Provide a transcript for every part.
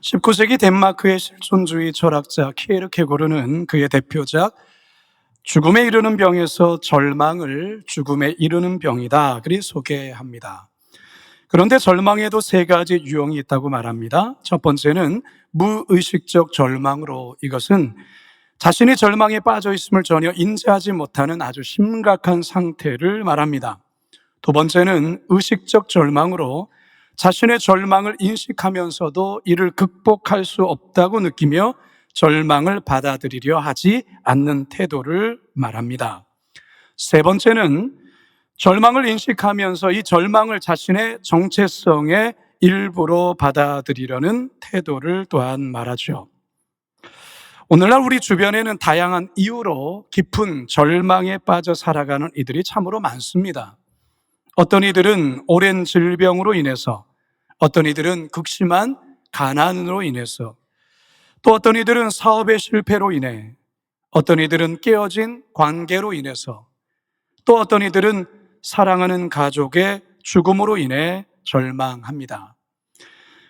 19세기 덴마크의 실존주의 철학자 키에르케고르는 그의 대표작 죽음에 이르는 병에서 절망을 죽음에 이르는 병이다 그리 소개합니다. 그런데 절망에도 세 가지 유형이 있다고 말합니다. 첫 번째는 무의식적 절망으로, 이것은 자신이 절망에 빠져 있음을 전혀 인지하지 못하는 아주 심각한 상태를 말합니다. 두 번째는 의식적 절망으로, 자신의 절망을 인식하면서도 이를 극복할 수 없다고 느끼며 절망을 받아들이려 하지 않는 태도를 말합니다. 세 번째는 절망을 인식하면서 이 절망을 자신의 정체성의 일부로 받아들이려는 태도를 또한 말하죠. 오늘날 우리 주변에는 다양한 이유로 깊은 절망에 빠져 살아가는 이들이 참으로 많습니다. 어떤 이들은 오랜 질병으로 인해서, 어떤 이들은 극심한 가난으로 인해서, 또 어떤 이들은 사업의 실패로 인해, 어떤 이들은 깨어진 관계로 인해서, 또 어떤 이들은 사랑하는 가족의 죽음으로 인해 절망합니다.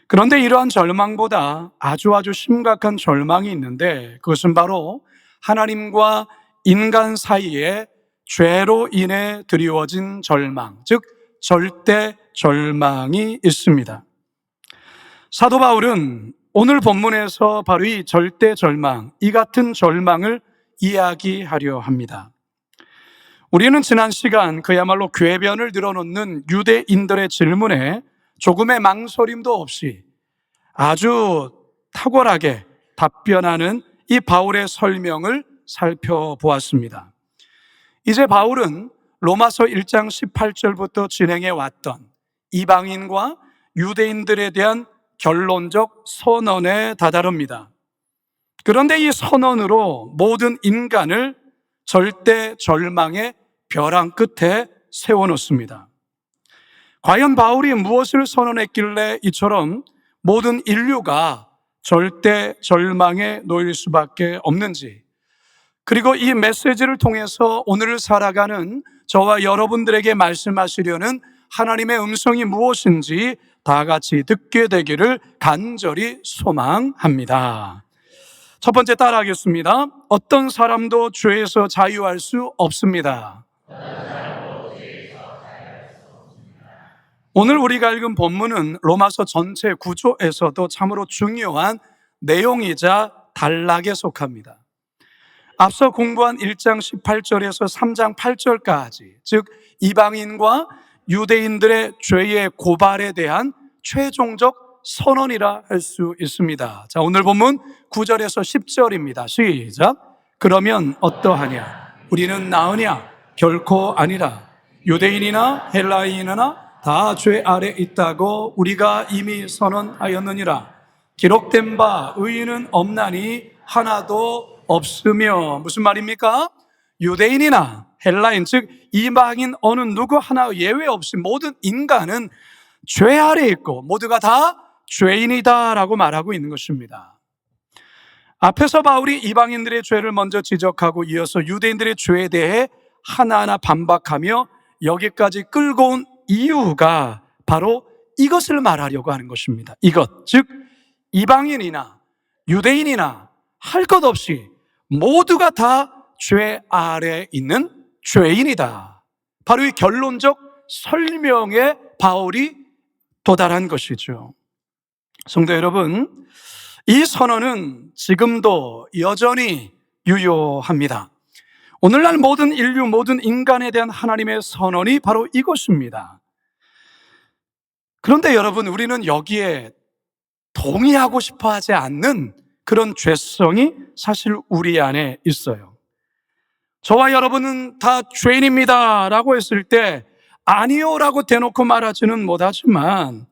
그런데 이러한 절망보다 아주 심각한 절망이 있는데, 그것은 바로 하나님과 인간 사이에 죄로 인해 드리워진 절망, 즉 절대 절망이 있습니다. 사도 바울은 오늘 본문에서 바로 이 절대 절망, 이 같은 절망을 이야기하려 합니다. 우리는 지난 시간 그야말로 궤변을 늘어놓는 유대인들의 질문에 조금의 망설임도 없이 아주 탁월하게 답변하는 이 바울의 설명을 살펴보았습니다. 이제 바울은 로마서 1장 18절부터 진행해 왔던 이방인과 유대인들에 대한 결론적 선언에 다다릅니다. 그런데 이 선언으로 모든 인간을 절대 절망의 벼랑 끝에 세워놓습니다. 과연 바울이 무엇을 선언했길래 이처럼 모든 인류가 절대 절망에 놓일 수밖에 없는지, 그리고 이 메시지를 통해서 오늘을 살아가는 저와 여러분들에게 말씀하시려는 하나님의 음성이 무엇인지 다 같이 듣게 되기를 간절히 소망합니다. 첫 번째 따라하겠습니다. 어떤 사람도 죄에서 자유할 수 없습니다. 오늘 우리가 읽은 본문은 로마서 전체 구조에서도 참으로 중요한 내용이자 단락에 속합니다. 앞서 공부한 1장 18절에서 3장 8절까지, 즉 이방인과 유대인들의 죄의 고발에 대한 최종적 선언이라 할 수 있습니다. 자, 오늘 본문 9절에서 10절입니다. 시작. 그러면 어떠하냐? 우리는 나으냐? 결코 아니라. 유대인이나 헬라인이나 다 죄 아래 있다고 우리가 이미 선언하였느니라. 기록된 바 의인은 없나니 하나도 없으며. 무슨 말입니까? 유대인이나 헬라인, 즉 이방인 어느 누구 하나 예외 없이 모든 인간은 죄 아래 있고 모두가 다 죄인이다라고 말하고 있는 것입니다. 앞에서 바울이 이방인들의 죄를 먼저 지적하고 이어서 유대인들의 죄에 대해 하나하나 반박하며 여기까지 끌고 온 이유가 바로 이것을 말하려고 하는 것입니다. 이것, 즉 이방인이나 유대인이나 할 것 없이 모두가 다 죄 아래 있는 죄인이다. 바로 이 결론적 설명에 바울이 도달한 것이죠. 성도 여러분, 이 선언은 지금도 여전히 유효합니다. 오늘날 모든 인류, 모든 인간에 대한 하나님의 선언이 바로 이것입니다. 그런데 여러분, 우리는 여기에 동의하고 싶어 하지 않는 그런 죄성이 사실 우리 안에 있어요. 저와 여러분은 다 죄인입니다 라고 했을 때 아니요 라고 대놓고 말하지는 못하지만,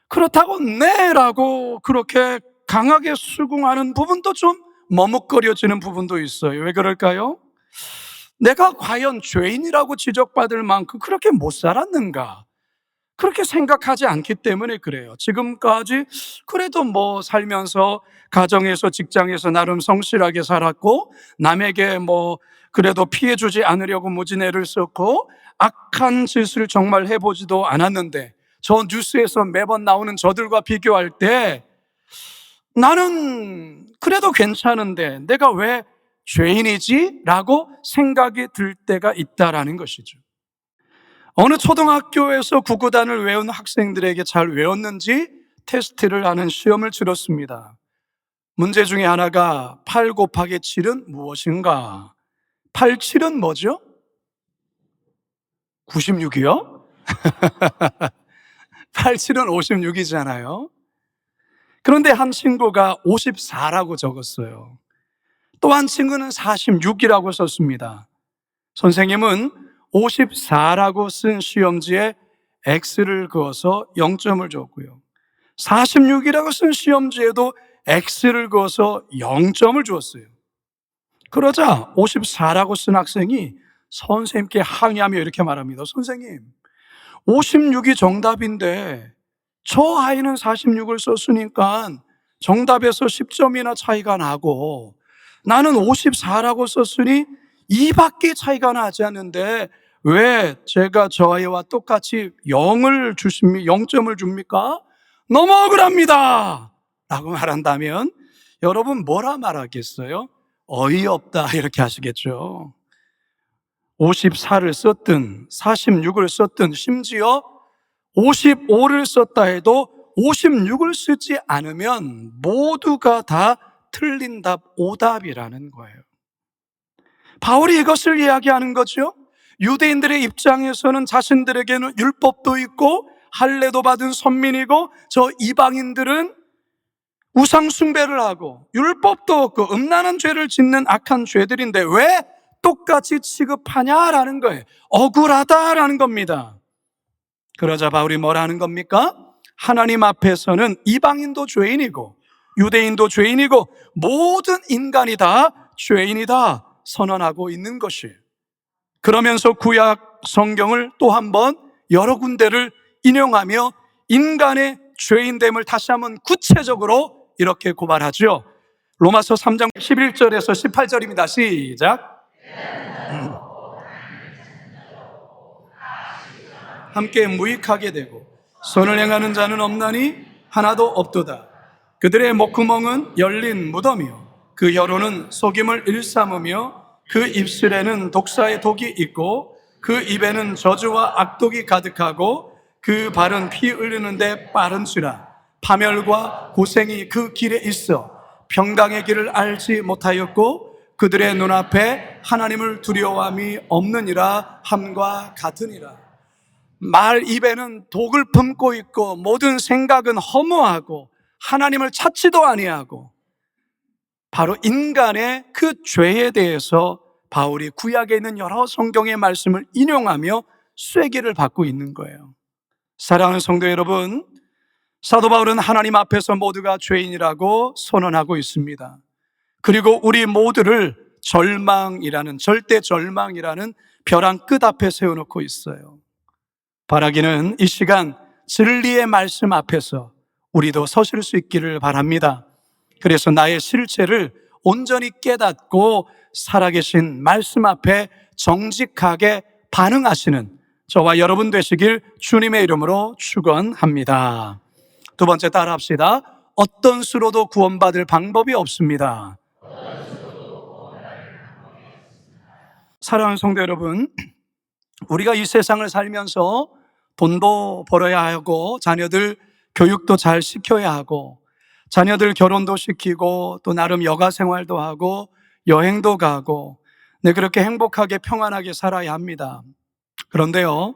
그렇다고 네 라고 그렇게 강하게 수긍하는 부분도 좀 머뭇거려지는 부분도 있어요. 왜 그럴까요? 내가 과연 죄인이라고 지적받을 만큼 그렇게 못 살았는가, 그렇게 생각하지 않기 때문에 그래요. 지금까지 그래도 뭐 살면서 가정에서 직장에서 나름 성실하게 살았고, 남에게 뭐 그래도 피해주지 않으려고 무진애를 썼고, 악한 짓을 정말 해보지도 않았는데 저 뉴스에서 매번 나오는 저들과 비교할 때 나는 그래도 괜찮은데 내가 왜 죄인이지? 라고 생각이 들 때가 있다라는 것이죠. 어느 초등학교에서 구구단을 외운 학생들에게 잘 외웠는지 테스트를 하는 시험을 치렀습니다. 문제 중에 하나가 8 곱하기 7은 무엇인가? 8, 7은 뭐죠? 96이요? 8, 7은 56이잖아요. 그런데 한 친구가 54라고 적었어요. 또 한 친구는 46이라고 썼습니다. 선생님은 54라고 쓴 시험지에 X를 그어서 0점을 줬고요. 46이라고 쓴 시험지에도 X를 그어서 0점을 주었어요. 그러자 54라고 쓴 학생이 선생님께 항의하며 이렇게 말합니다. 선생님, 56이 정답인데 저 아이는 46을 썼으니까 정답에서 10점이나 차이가 나고 나는 54라고 썼으니 2밖에 차이가 나지 않는데 왜 제가 저 아이와 똑같이 0점을 줍니까? 너무 억울합니다 라고 말한다면 여러분 뭐라 말하겠어요? 어이없다 이렇게 하시겠죠. 54를 썼든 46을 썼든 심지어 55를 썼다 해도 56을 쓰지 않으면 모두가 다 틀린 답, 오답이라는 거예요. 바울이 이것을 이야기하는 거죠. 유대인들의 입장에서는 자신들에게는 율법도 있고 할례도 받은 선민이고 저 이방인들은 우상 숭배를 하고 율법도 없고 음란한 죄를 짓는 악한 죄들인데 왜 똑같이 취급하냐라는 거예요. 억울하다라는 겁니다. 그러자 바울이 뭐라 하는 겁니까? 하나님 앞에서는 이방인도 죄인이고 유대인도 죄인이고 모든 인간이 다 죄인이다 선언하고 있는 것이에요. 그러면서 구약 성경을 또 한 번 여러 군데를 인용하며 인간의 죄인됨을 다시 한번 구체적으로 이렇게 고발하죠. 로마서 3장 11절에서 18절입니다. 시작. 함께 무익하게 되고 선을 행하는 자는 없나니 하나도 없도다. 그들의 목구멍은 열린 무덤이요 그 혀로는 속임을 일삼으며 그 입술에는 독사의 독이 있고 그 입에는 저주와 악독이 가득하고 그 발은 피 흘리는데 빠른지라. 파멸과 고생이 그 길에 있어 평강의 길을 알지 못하였고 그들의 눈앞에 하나님을 두려워함이 없느니라 함과 같으니라. 말 입에는 독을 품고 있고 모든 생각은 허무하고 하나님을 찾지도 아니하고 바로 인간의 그 죄에 대해서 바울이 구약에 있는 여러 성경의 말씀을 인용하며 쐐기를 받고 있는 거예요. 사랑하는 성도 여러분, 사도 바울은 하나님 앞에서 모두가 죄인이라고 선언하고 있습니다. 그리고 우리 모두를 절대 절망이라는 벼랑 끝 앞에 세워놓고 있어요. 바라기는 이 시간 진리의 말씀 앞에서 우리도 서실 수 있기를 바랍니다. 그래서 나의 실체를 온전히 깨닫고 살아계신 말씀 앞에 정직하게 반응하시는 저와 여러분 되시길 주님의 이름으로 축원합니다. 두 번째 따라합시다. 어떤 수로도 구원받을 방법이 없습니다. 사랑하는 성도 여러분, 우리가 이 세상을 살면서 돈도 벌어야 하고 자녀들 교육도 잘 시켜야 하고 자녀들 결혼도 시키고 또 나름 여가 생활도 하고 여행도 가고 그렇게 행복하게 평안하게 살아야 합니다. 그런데요,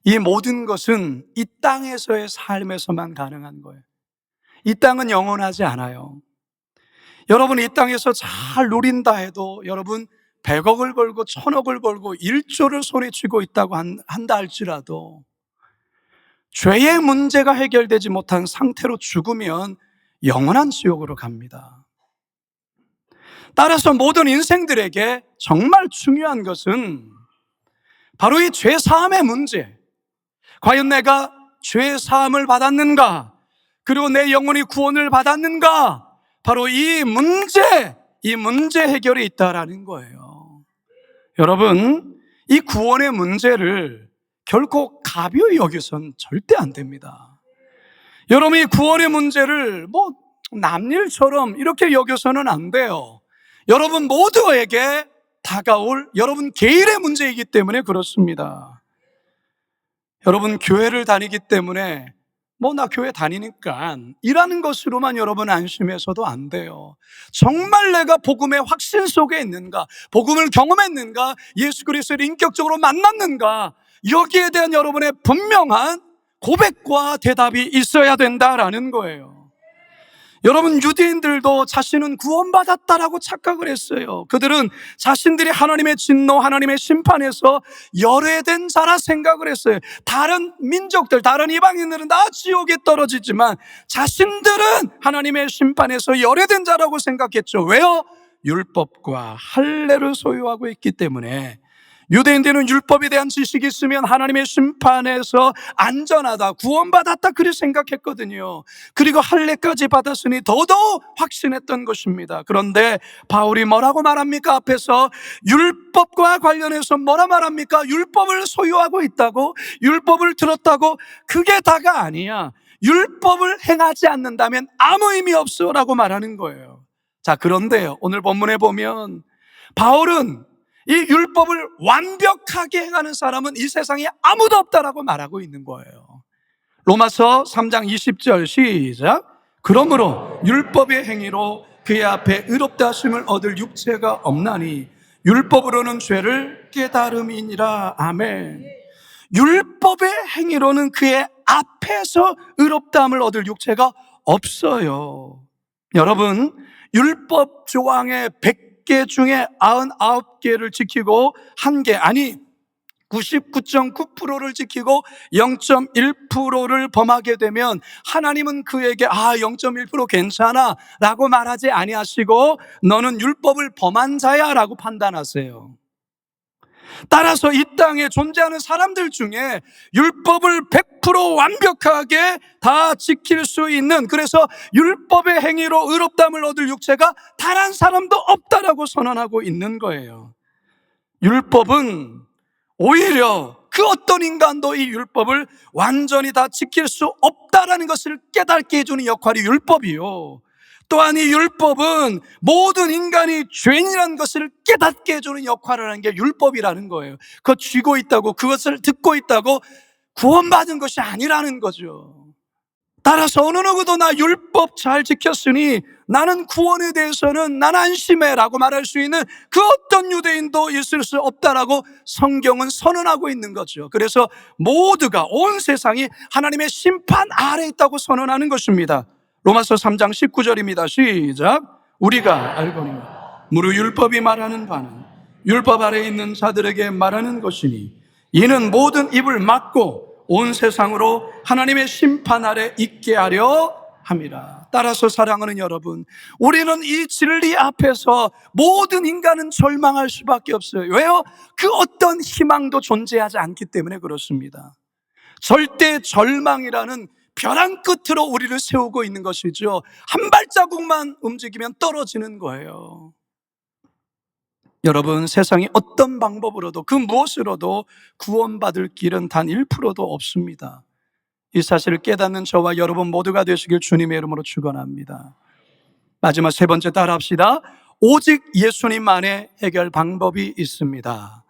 이 모든 것은 이 땅에서의 삶에서만 가능한 거예요. 이 땅은 영원하지 않아요. 여러분 이 땅에서 잘 누린다 해도 여러분 100억을 벌고 1000억을 벌고 1조를 손에 쥐고 있다고 한다 할지라도 죄의 문제가 해결되지 못한 상태로 죽으면 영원한 지옥으로 갑니다. 따라서 모든 인생들에게 정말 중요한 것은 바로 이 죄사함의 문제. 과연 내가 죄사함을 받았는가? 그리고 내 영혼이 구원을 받았는가? 바로 이 문제 해결이 있다라는 거예요. 여러분, 이 구원의 문제를 결코 가벼이 여기선 절대 안 됩니다. 여러분이 구원의 문제를 남일처럼 이렇게 여겨서는 안 돼요. 여러분 모두에게 다가올 여러분 개인의 문제이기 때문에 그렇습니다. 여러분 교회를 다니기 때문에 나 교회 다니니까 이라는 것으로만 여러분 안심해서도 안 돼요. 정말 내가 복음의 확신 속에 있는가, 복음을 경험했는가, 예수 그리스도를 인격적으로 만났는가, 여기에 대한 여러분의 분명한 고백과 대답이 있어야 된다라는 거예요. 여러분 유대인들도 자신은 구원받았다라고 착각을 했어요. 그들은 자신들이 하나님의 진노, 하나님의 심판에서 열외된 자라 생각을 했어요. 다른 민족들, 다른 이방인들은 다 지옥에 떨어지지만 자신들은 하나님의 심판에서 열외된 자라고 생각했죠. 왜요? 율법과 할례를 소유하고 있기 때문에. 유대인들은 율법에 대한 지식이 있으면 하나님의 심판에서 안전하다, 구원받았다 그렇게 생각했거든요. 그리고 할례까지 받았으니 더더욱 확신했던 것입니다. 그런데 바울이 뭐라고 말합니까? 앞에서 율법과 관련해서 뭐라 말합니까? 율법을 소유하고 있다고, 율법을 들었다고, 그게 다가 아니야. 율법을 행하지 않는다면 아무 의미 없어 라고 말하는 거예요. 자, 그런데요, 오늘 본문에 보면 바울은 이 율법을 완벽하게 행하는 사람은 이 세상에 아무도 없다라고 말하고 있는 거예요. 로마서 3장 20절 시작. 그러므로 율법의 행위로 그의 앞에 의롭다 하심을 얻을 육체가 없나니 율법으로는 죄를 깨달음이니라. 아멘. 율법의 행위로는 그의 앞에서 의롭다함을 얻을 육체가 없어요. 여러분, 율법 조항의 100개 중에 99개를 지키고 1개, 아니 99.9%를 지키고 0.1%를 범하게 되면 하나님은 그에게 0.1% 괜찮아 라고 말하지 아니하시고 너는 율법을 범한 자야 라고 판단하세요. 따라서 이 땅에 존재하는 사람들 중에 율법을 100% 완벽하게 다 지킬 수 있는, 그래서 율법의 행위로 의롭다함을 얻을 육체가 단 한 사람도 없다라고 선언하고 있는 거예요. 율법은 오히려 그 어떤 인간도 이 율법을 완전히 다 지킬 수 없다라는 것을 깨닫게 해주는 역할이 율법이요, 또한 이 율법은 모든 인간이 죄인이라는 것을 깨닫게 해주는 역할을 하는 게 율법이라는 거예요. 그거 쥐고 있다고, 그것을 듣고 있다고 구원받은 것이 아니라는 거죠. 따라서 어느 누구도 나 율법 잘 지켰으니 나는 구원에 대해서는 난 안심해 라고 말할 수 있는 그 어떤 유대인도 있을 수 없다라고 성경은 선언하고 있는 거죠. 그래서 모두가, 온 세상이 하나님의 심판 아래 있다고 선언하는 것입니다. 로마서 3장 19절입니다. 시작. 우리가 알거니와 무릇 율법이 말하는 바는 율법 아래에 있는 자들에게 말하는 것이니 이는 모든 입을 막고 온 세상으로 하나님의 심판 아래 있게 하려 함이라. 따라서 사랑하는 여러분, 우리는 이 진리 앞에서 모든 인간은 절망할 수밖에 없어요. 왜요? 그 어떤 희망도 존재하지 않기 때문에 그렇습니다. 절대 절망이라는 벼랑 끝으로 우리를 세우고 있는 것이죠. 한 발자국만 움직이면 떨어지는 거예요. 여러분, 세상이 어떤 방법으로도 그 무엇으로도 구원받을 길은 단 1%도 없습니다. 이 사실을 깨닫는 저와 여러분 모두가 되시길 주님의 이름으로 축원합니다. 마지막 세 번째 따라합시다. 오직 예수님만의 해결 방법이 있습니다.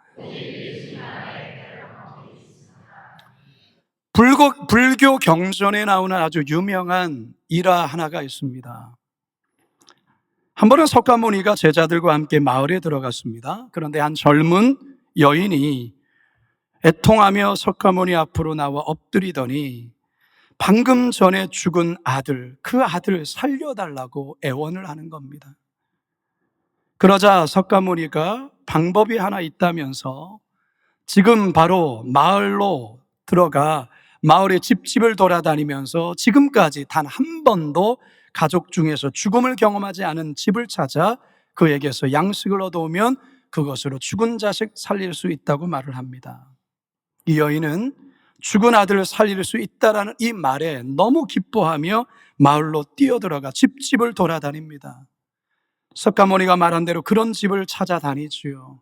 불교 경전에 나오는 아주 유명한 일화 하나가 있습니다. 한 번은 석가모니가 제자들과 함께 마을에 들어갔습니다. 그런데 한 젊은 여인이 애통하며 석가모니 앞으로 나와 엎드리더니 방금 전에 죽은 아들, 그 아들을 살려달라고 애원을 하는 겁니다. 그러자 석가모니가 방법이 하나 있다면서 지금 바로 마을로 들어가 마을의 집집을 돌아다니면서 지금까지 단 한 번도 가족 중에서 죽음을 경험하지 않은 집을 찾아 그에게서 양식을 얻어오면 그것으로 죽은 자식 살릴 수 있다고 말을 합니다. 이 여인은 죽은 아들을 살릴 수 있다라는 이 말에 너무 기뻐하며 마을로 뛰어들어가 집집을 돌아다닙니다. 석가모니가 말한 대로 그런 집을 찾아다니지요.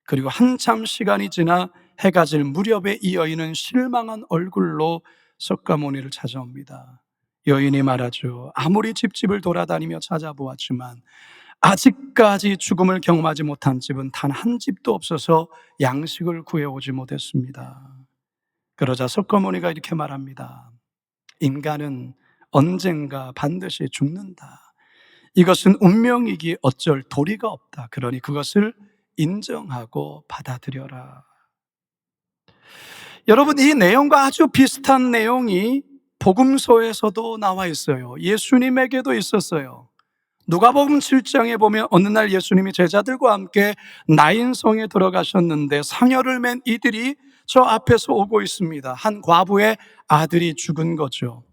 그리고 한참 시간이 지나 해가 질 무렵에 이 여인은 실망한 얼굴로 석가모니를 찾아옵니다. 여인이 말하죠. 아무리 집집을 돌아다니며 찾아보았지만 아직까지 죽음을 경험하지 못한 집은 단 한 집도 없어서 양식을 구해오지 못했습니다. 그러자 석가모니가 이렇게 말합니다. 인간은 언젠가 반드시 죽는다. 이것은 운명이기에 어쩔 도리가 없다. 그러니 그것을 인정하고 받아들여라. 여러분, 이 내용과 아주 비슷한 내용이 복음서에서도 나와 있어요. 예수님에게도 있었어요. 누가복음 7장에 보면 어느 날 예수님이 제자들과 함께 나인성에 들어가셨는데 상여를 맨 이들이 저 앞에서 오고 있습니다. 한 과부의 아들이 죽은 거죠.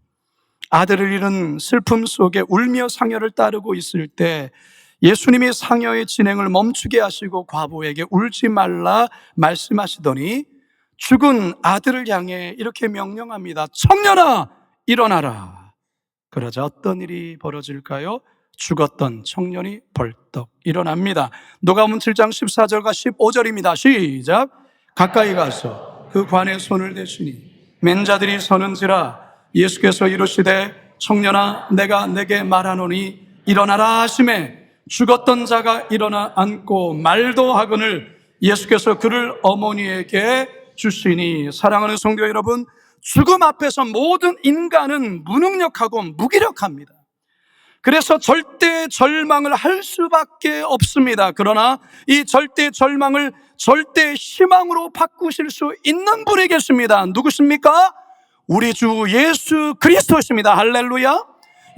아들을 잃은 슬픔 속에 울며 상여를 따르고 있을 때 예수님이 상여의 진행을 멈추게 하시고 과부에게 울지 말라 말씀하시더니 죽은 아들을 향해 이렇게 명령합니다. 청년아, 일어나라. 그러자 어떤 일이 벌어질까요? 죽었던 청년이 벌떡 일어납니다. 누가복음 7장 14절과 15절입니다. 시작. 가까이 가서 그 관에 손을 대시니 맨 자들이 서는지라 예수께서 이르시되 청년아, 내가 내게 말하노니 일어나라 하시매 죽었던 자가 일어나 앉고 말도 하거늘 예수께서 그를 어머니에게 주시니. 사랑하는 성도 여러분, 죽음 앞에서 모든 인간은 무능력하고 무기력합니다. 그래서 절대 절망을 할 수밖에 없습니다. 그러나 이 절대 절망을 절대 희망으로 바꾸실 수 있는 분이 계십니다. 누구십니까? 우리 주 예수 그리스도십니다. 할렐루야.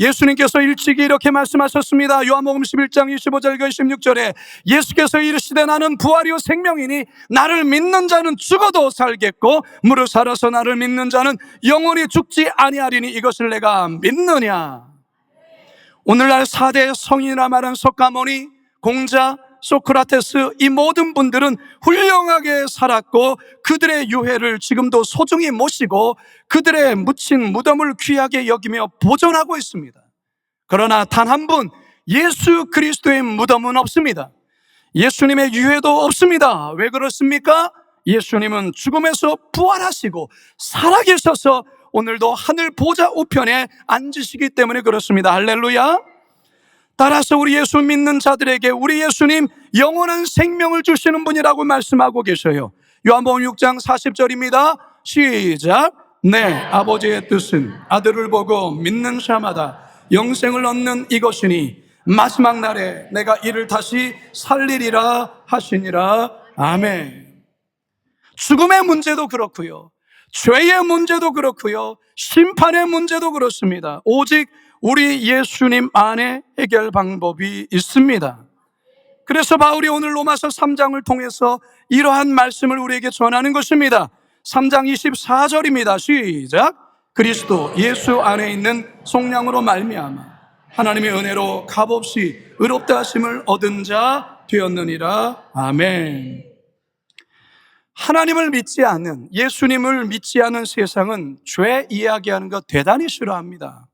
예수님께서 일찍이 이렇게 말씀하셨습니다. 요한복음 11장 25절과 26절에 예수께서 이르시되 나는 부활이요 생명이니 나를 믿는 자는 죽어도 살겠고 무릇 살아서 나를 믿는 자는 영원히 죽지 아니하리니 이것을 내가 믿느냐. 오늘날 4대 성인이라 말한 석가모니, 공자, 소크라테스, 이 모든 분들은 훌륭하게 살았고 그들의 유해를 지금도 소중히 모시고 그들의 묻힌 무덤을 귀하게 여기며 보존하고 있습니다. 그러나 단 한 분, 예수 그리스도의 무덤은 없습니다. 예수님의 유해도 없습니다. 왜 그렇습니까? 예수님은 죽음에서 부활하시고 살아계셔서 오늘도 하늘 보좌 우편에 앉으시기 때문에 그렇습니다. 할렐루야. 따라서 우리 예수 믿는 자들에게 우리 예수님 영원한 생명을 주시는 분이라고 말씀하고 계셔요. 요한복음 6장 40절입니다. 시작. 내 아버지의 뜻은 아들을 보고 믿는 자마다 영생을 얻는 이것이니 마지막 날에 내가 이를 다시 살리리라 하시니라. 아멘. 죽음의 문제도 그렇고요, 죄의 문제도 그렇고요, 심판의 문제도 그렇습니다. 오직 우리 예수님 안에 해결 방법이 있습니다. 그래서 바울이 오늘 로마서 3장을 통해서 이러한 말씀을 우리에게 전하는 것입니다. 3장 24절입니다. 시작. 그리스도 예수 안에 있는 속량으로 말미암아 하나님의 은혜로 값없이 의롭다 하심을 얻은 자 되었느니라. 아멘. 하나님을 믿지 않는, 예수님을 믿지 않는 세상은 죄 이야기하는 것 대단히 싫어합니다.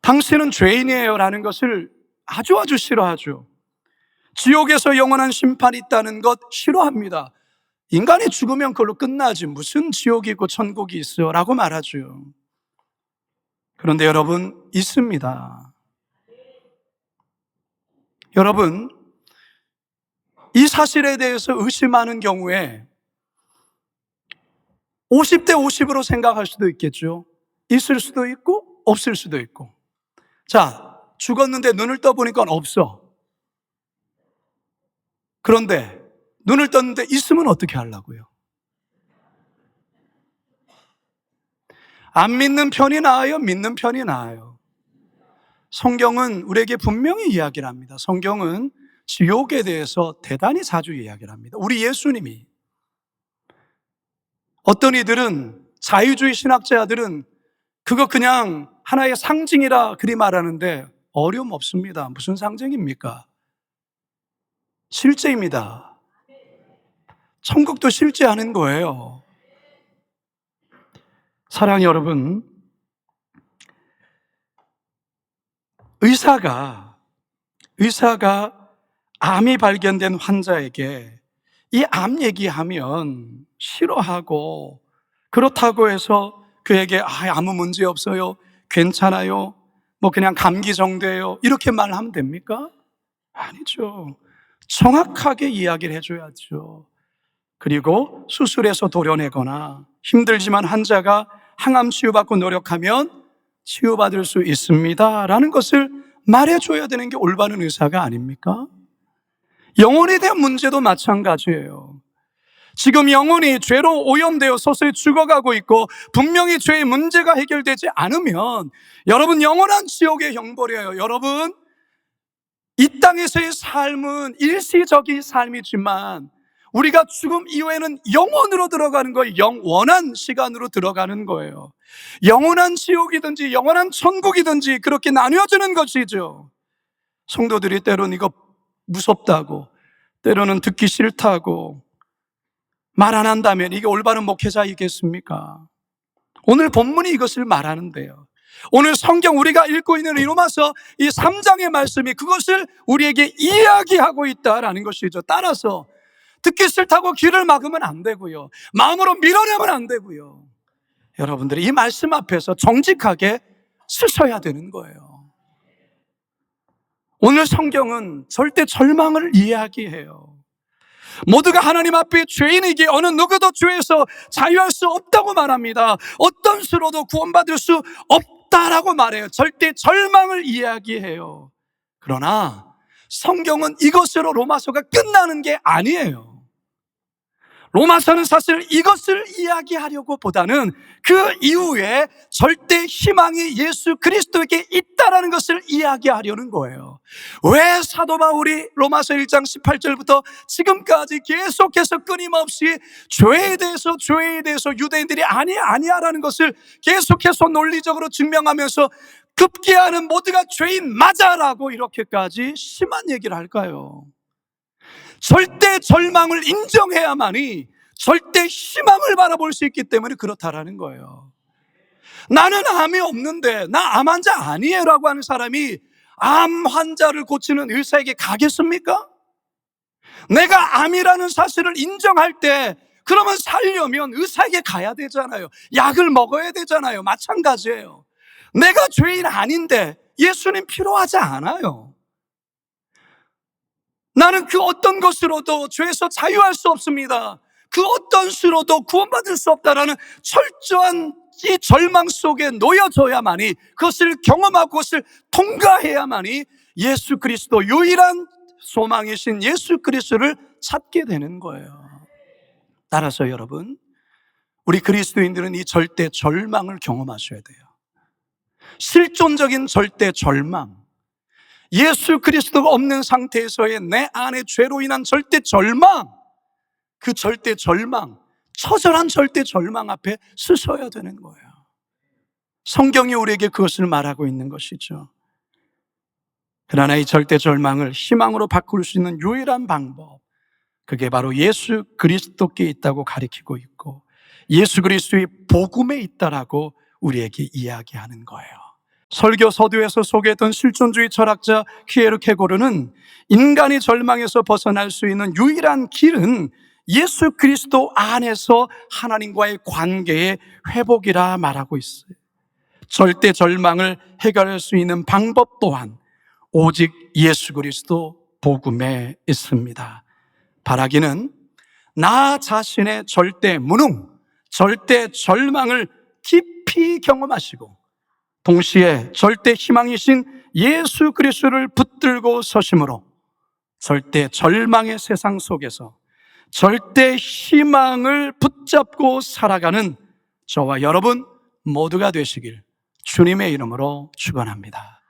당신은 죄인이에요 라는 것을 아주 싫어하죠. 지옥에서 영원한 심판이 있다는 것 싫어합니다. 인간이 죽으면 그걸로 끝나지 무슨 지옥이 있고 천국이 있어요 라고 말하죠. 그런데 여러분, 있습니다. 여러분, 이 사실에 대해서 의심하는 경우에 50대 50으로 생각할 수도 있겠죠. 있을 수도 있고 없을 수도 있고. 자, 죽었는데 눈을 떠보니까 없어. 그런데 눈을 떴는데 있으면 어떻게 하려고요? 안 믿는 편이 나아요? 믿는 편이 나아요? 성경은 우리에게 분명히 이야기를 합니다. 성경은 지옥에 대해서 대단히 자주 이야기를 합니다. 우리 예수님이, 어떤 이들은, 자유주의 신학자들은 그거 그냥 하나의 상징이라 그리 말하는데 어려움 없습니다. 무슨 상징입니까? 실제입니다. 천국도 실제 하는 거예요. 사랑하는 여러분, 의사가 암이 발견된 환자에게 이 암 얘기하면 싫어하고, 그렇다고 해서 그에게 아무 문제 없어요, 괜찮아요, 그냥 감기 정도예요, 이렇게 말하면 됩니까? 아니죠. 정확하게 이야기를 해줘야죠. 그리고 수술해서 도려내거나 힘들지만 환자가 항암 치유받고 노력하면 치유받을 수 있습니다 라는 것을 말해줘야 되는 게 올바른 의사가 아닙니까? 영혼에 대한 문제도 마찬가지예요. 지금 영혼이 죄로 오염되어 서서히 죽어가고 있고 분명히 죄의 문제가 해결되지 않으면 여러분 영원한 지옥의 형벌이에요. 여러분, 이 땅에서의 삶은 일시적인 삶이지만 우리가 죽음 이후에는 영원으로 들어가는 거예요. 영원한 시간으로 들어가는 거예요. 영원한 지옥이든지 영원한 천국이든지 그렇게 나뉘어지는 것이죠. 성도들이 때로는 이거 무섭다고, 때로는 듣기 싫다고 말 안 한다면 이게 올바른 목회자이겠습니까? 오늘 본문이 이것을 말하는데요. 오늘 성경 우리가 읽고 있는 이 로마서 이 3장의 말씀이 그것을 우리에게 이야기하고 있다라는 것이죠. 따라서 듣기 싫다고 귀를 막으면 안 되고요, 마음으로 밀어내면 안 되고요, 여러분들이 이 말씀 앞에서 정직하게 서셔야 되는 거예요. 오늘 성경은 절대 절망을 이야기해요. 모두가 하나님 앞에 죄인에게 어느 누구도 죄에서 자유할 수 없다고 말합니다. 어떤 수로도 구원받을 수 없다라고 말해요. 절대 절망을 이야기해요. 그러나 성경은 이것으로 로마서가 끝나는 게 아니에요. 로마서는 사실 이것을 이야기하려고 보다는 그 이후에 절대 희망이 예수 그리스도에게 있다라는 것을 이야기하려는 거예요. 왜 사도 바울이 로마서 1장 18절부터 지금까지 계속해서 끊임없이 죄에 대해서 유대인들이 아니야라는 것을 계속해서 논리적으로 증명하면서 급기야는 모두가 죄인 맞아라고 이렇게까지 심한 얘기를 할까요? 절대 절망을 인정해야만이 절대 희망을 바라볼 수 있기 때문에 그렇다라는 거예요. 나는 암이 없는데 나 암 환자 아니에요 라고 하는 사람이 암 환자를 고치는 의사에게 가겠습니까? 내가 암이라는 사실을 인정할 때 그러면 살려면 의사에게 가야 되잖아요. 약을 먹어야 되잖아요. 마찬가지예요. 내가 죄인 아닌데 예수님 필요하지 않아요. 나는 그 어떤 것으로도 죄에서 자유할 수 없습니다. 그 어떤 수로도 구원받을 수 없다라는 철저한 이 절망 속에 놓여져야만이, 그것을 경험하고 그것을 통과해야만이 예수 그리스도, 유일한 소망이신 예수 그리스도를 찾게 되는 거예요. 따라서 여러분, 우리 그리스도인들은 이 절대 절망을 경험하셔야 돼요. 실존적인 절대 절망, 예수 그리스도가 없는 상태에서의 내 안의 죄로 인한 절대 절망, 그 절대 절망, 처절한 절대 절망 앞에 서셔야 되는 거예요. 성경이 우리에게 그것을 말하고 있는 것이죠. 그러나 이 절대 절망을 희망으로 바꿀 수 있는 유일한 방법, 그게 바로 예수 그리스도께 있다고 가리키고 있고 예수 그리스도의 복음에 있다라고 우리에게 이야기하는 거예요. 설교 서두에서 소개했던 실존주의 철학자 키에르케고르는 인간이 절망에서 벗어날 수 있는 유일한 길은 예수 그리스도 안에서 하나님과의 관계의 회복이라 말하고 있어요. 절대 절망을 해결할 수 있는 방법 또한 오직 예수 그리스도 복음에 있습니다. 바라기는 나 자신의 절대 무능, 절대 절망을 깊이 경험하시고 동시에 절대 희망이신 예수 그리스도를 붙들고 서심으로 절대 절망의 세상 속에서 절대 희망을 붙잡고 살아가는 저와 여러분 모두가 되시길 주님의 이름으로 축원합니다.